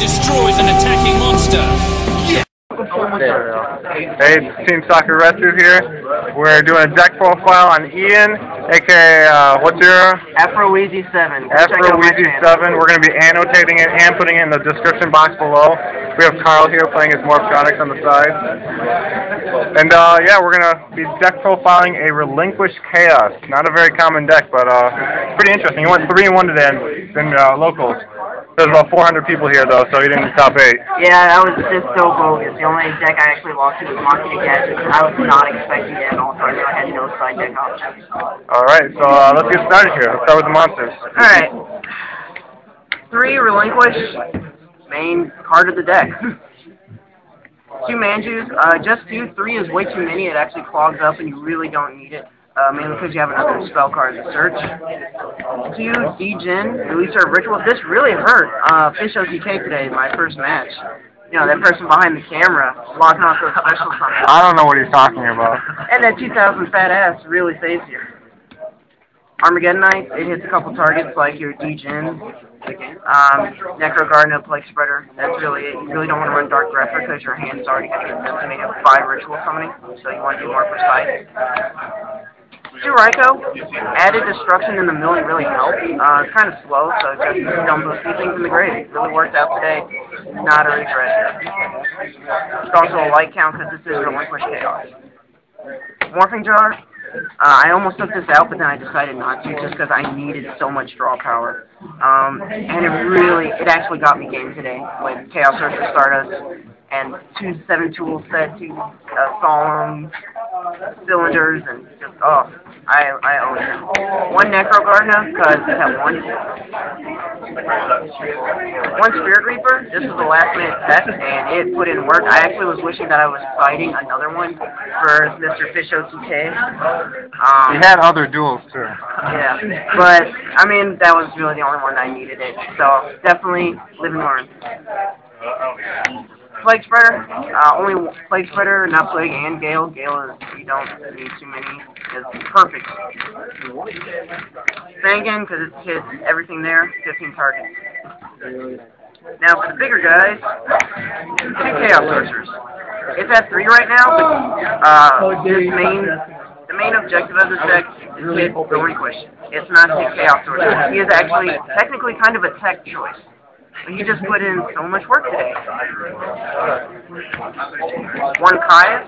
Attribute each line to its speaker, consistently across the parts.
Speaker 1: destroys an attacking monster.
Speaker 2: Hey, it's Team Soccer Rescue here. We're doing a deck profile on Ian, aka, what's your?
Speaker 3: Afroweezy7's.
Speaker 2: Afroweezy7. We're going to be annotating it and putting it in the description box below. We have Carl here playing his Morphtronics on the side. And yeah, we're going to be deck profiling a Relinquished Chaos. Not a very common deck, but pretty interesting. He went 3-1 today in locals. There's about 400 people here, though, so he didn't top 8.
Speaker 3: Yeah, that was just so bogus. The only deck I actually lost to was Monkey to Gadgets, and I was not expecting it at all, so I had no side deck options.
Speaker 2: Alright, so let's get started here. Let's start with the monsters.
Speaker 3: Alright. 3 Relinquished, main card of the deck. 2 Manjus, just 2. 3 is way too many. It actually clogs up, and you really don't need it. Mainly because you have another spell card to search. 2 D-Gen, release our ritual. This really hurt Fish OTK today, my first match. You know, that person behind the camera locking off those specials from me.
Speaker 2: I don't know what he's talking about.
Speaker 3: And that 2000 fat ass really saves you. Armageddon Knight, it hits a couple targets like your D-Gen. Necro Gardener, Plague Spreader, that's really it. You really don't want to run Dark Grepher because your hand's already going to be decimated with 5 ritual summoning, so you want to be more precise. 2 Raikou, added destruction in the milling really helped. It's kind of slow, so just dump those 2 things in the grave. It really worked out today. Not a regret. It's also a light count because this is Relinquished Chaos. Morphing Jar, I almost took this out, but then I decided not to just because I needed so much draw power. And it actually got me game today with Chaos Search for Stardust and 2 7-tool set, 2 Solemn cylinders, and just, I own it. 1 Necro Gardener, because it had 1 Spirit Reaper. This was a last minute test, and it put in work. I actually was wishing that I was fighting another one for Mr. Fish OTK.
Speaker 2: He had other duels, too.
Speaker 3: Yeah, but, I mean, that was really the only one I needed it. So, definitely live and learn. Plague Spreader, only Plague Spreader, not Plague and Gale. Gale is, you don't need too many. It's perfect. Sangan, because it hits everything there, 15 targets. Now for the bigger guys, 2 Chaos Sorcerers. It's at 3 right now, but the main objective of this deck is to hit Relinquished. It's not to hit Chaos Sorcerers. He is actually technically kind of a tech choice. But he just put in so much work today. 1 Caius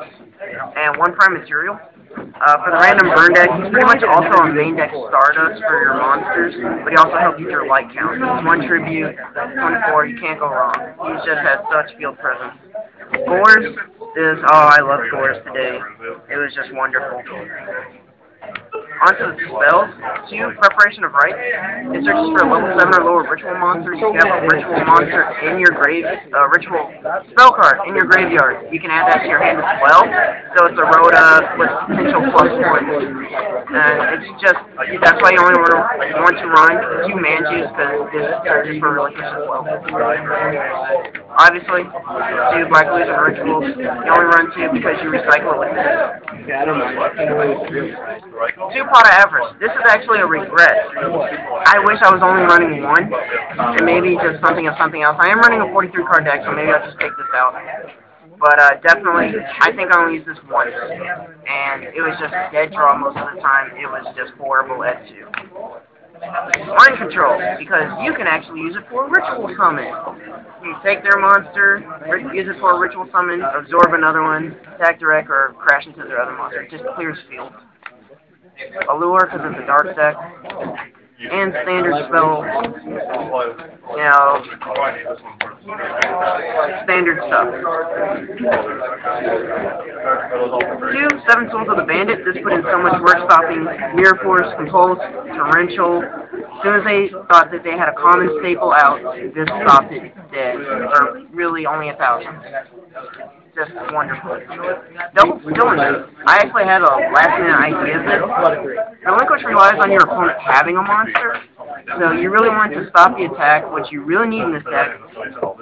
Speaker 3: and 1 Prime Material. For the random burn deck, he's pretty much also a main deck Stardust for your monsters, but he also helps with your light count. 1 Tribute, 24, you can't go wrong. He just has such field presence. Gores is, I love Gores today. It was just wonderful. Onto the spells, 2 Preparation of Rites. It searches for level 7 or lower ritual monsters. You can have a ritual monster in your grave, ritual spell card in your graveyard. You can add that to your hand as well. So it's a Rhoda with potential +1. And it's just, that's why you only want to run 2 Manjus because this searches for Relinquished as well. Obviously, 2 Black Illusion Rituals. You only run 2 because you recycle it with this. 2 Pot of Avarice. This is actually a regret. I wish I was only running 1, and maybe just something else. I am running a 43 card deck, so maybe I'll just take this out. But definitely, I think I only used this once, and it was just dead draw most of the time. It was just horrible at 2. Mind Control, because you can actually use it for a ritual summon. You take their monster, use it for a ritual summon, absorb another one, attack direct, or crash into their other monster. It just clears field. Allure, because it's a dark deck, and standard spells, you know, standard stuff. 2 7 Souls of the Bandit. This put in so much work stopping Mirror Force, Compulse, Torrential. As soon as they thought that they had a common staple out, this stopped it dead, or really only 1,000. Just wonderful. Double Cylinder. I actually had a last-minute idea of this. Relinquish relies on your opponent having a monster, so you really want to stop the attack, which you really need in this deck,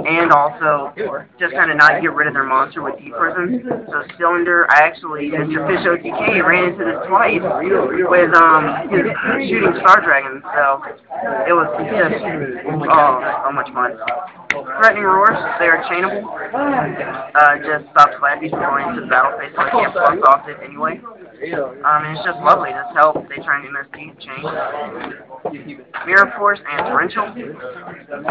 Speaker 3: and also just kind of not get rid of their monster with D-Prism. So Cylinder, Mr. Fish OTK ran into this twice with his shooting Star Dragon, so it was just, so much fun. Threatening roars, they are chainable. Just stops Flappy from going into the battle phase, so I can't bounce off it anyway. And it's just lovely. This helps. They try and do their speed chain. Mirror Force and Torrential.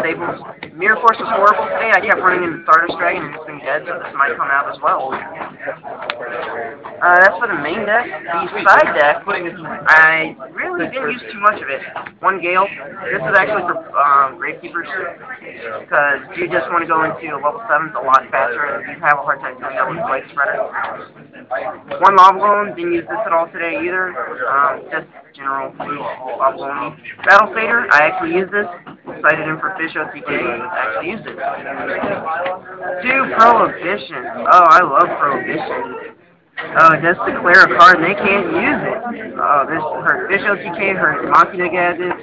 Speaker 3: Stables. Mirror Force was horrible today. I kept running into Stardust Dragon and it's been dead, so this might come out as well. That's for the main deck. The side deck, I really didn't use too much of it. One Gale. This is actually for Gravekeepers, because you just want to go into level 7s a lot faster and you have a hard time doing that with Blade Spreader. One Lava Golem, didn't use this at all today either. Just general Lava Golem. Battle Fader, I actually used this. Cited him for Fish OTK, actually used it. 2 Prohibition. Oh, I love Prohibition. Just declare a card and they can't use it. This hurt Fish OTK, hurt Machina Gadget.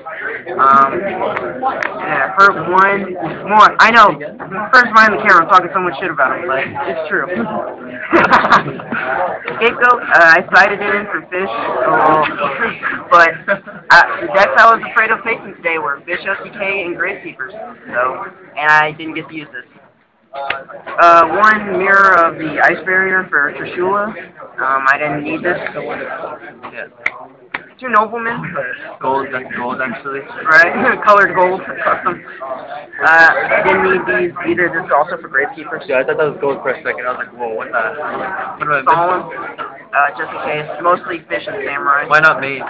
Speaker 3: Yeah, hurt one more. I know, first behind the camera, I'm talking so much shit about him, but it's true. Scapegoat, I cited it in for Fish, but the decks I was afraid of facing today were Fish OTK and Gravekeepers, and I didn't get to use this. One Mirror of the Ice Barrier for Trishula. I didn't need this. Yeah. 2 Noblemen. Gold, that's gold actually. Right, colored gold, custom. I didn't need these either. This is also for Gravekeepers.
Speaker 4: Yeah, I thought that was gold for a second. I was like, whoa, what the? What do I miss?
Speaker 3: Solemn. Just in case. Mostly Fish and Samurai.
Speaker 4: Why not main?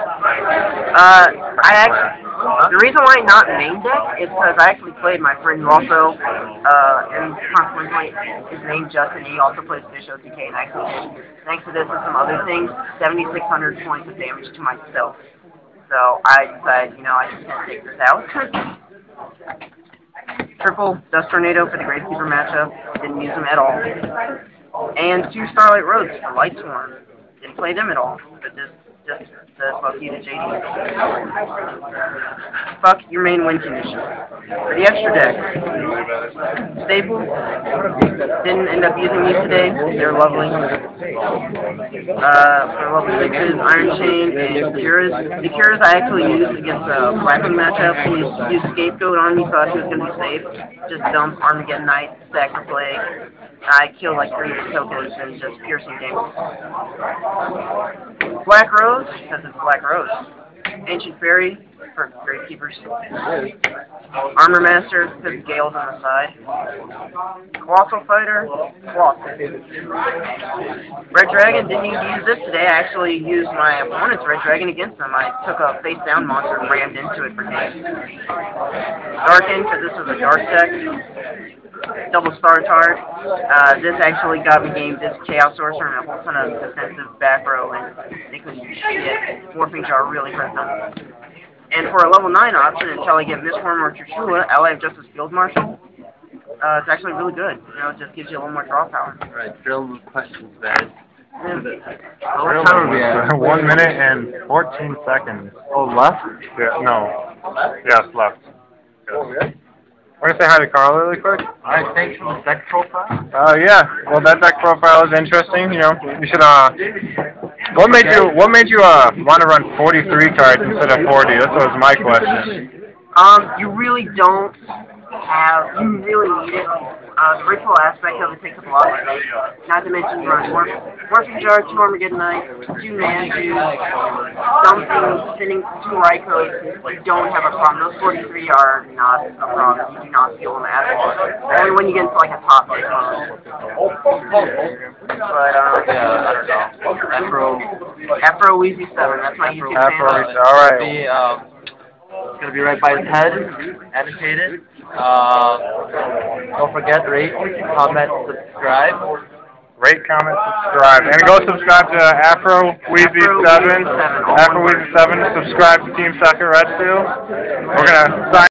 Speaker 3: The reason why not main deck is because I actually played my friend who also, and consequently, his name Justin, he also plays Fish OTK, and actually, thanks to this and some other things, 7,600 points of damage to myself. So I decided, I just can't take this out. Triple Dust Tornado for the Gravekeeper matchup, didn't use them at all. And 2 Starlight Roads for Light Swarm, didn't play them at all, but just fuck you to JD. Fuck your main win condition. For the extra deck, Stable, didn't end up using these today, they're lovely. For level 6s, Iron Chain and Curas. The Curas I actually used against a Blackwing matchup. He used Scapegoat on me, thought he was going to be safe. Just dump Armageddon Knight, stack the Plague. I killed like 3 tokens and just piercing damage. Black Rose, because it's Black Rose. Ancient Fairy for Gravekeepers. Armor Master, because Gale's on the side. Colossal Fighter, Cloth. Red Dragon, didn't need to use this today. I actually used my opponent's Red Dragon against them. I took a face down monster and rammed into it for game. Darken, because this was a dark deck. Double Star Tard. This actually got me game this Chaos Sorcerer and a whole ton of defensive back row, and they couldn't do shit. Morphing Jar really hurt them. And for a level 9 option, until I get Mistworm or Trishula, Ally of Justice Field Marshal, it's actually really good. It just gives you a little more draw power.
Speaker 4: Alright, drill questions, man.
Speaker 2: What time are we at? 1 minute and 14 seconds.
Speaker 4: Oh, left?
Speaker 2: Yeah, no. Yes, left. Yes. We're going to say hi to Carl really quick.
Speaker 4: Alright, thanks for the deck profile.
Speaker 2: Yeah. Well, that deck profile is interesting. You should, what made you want to run 43 cards instead of 40? That was my question.
Speaker 3: You really don't you really need it. The ritual aspect of it takes up a lot of space. Not to mention you run Morphing Jar, 2 Armageddon Knights, 2 Manju, something, sending 2 Raikos. You don't have a problem. Those 43 are not a problem. You do not feel them at all. Only when you get into like a top deck mode. But,
Speaker 4: Yeah, I don't know.
Speaker 3: Afroweezy7, that's my YouTube channel.
Speaker 2: Alright.
Speaker 4: It's going to be right by his head, annotated. Don't forget, rate, comment, subscribe.
Speaker 2: Rate, comment, subscribe. And go subscribe to Afroweezy7's. Afroweezy7. Subscribe to Team Sucker Red too. We're going to sign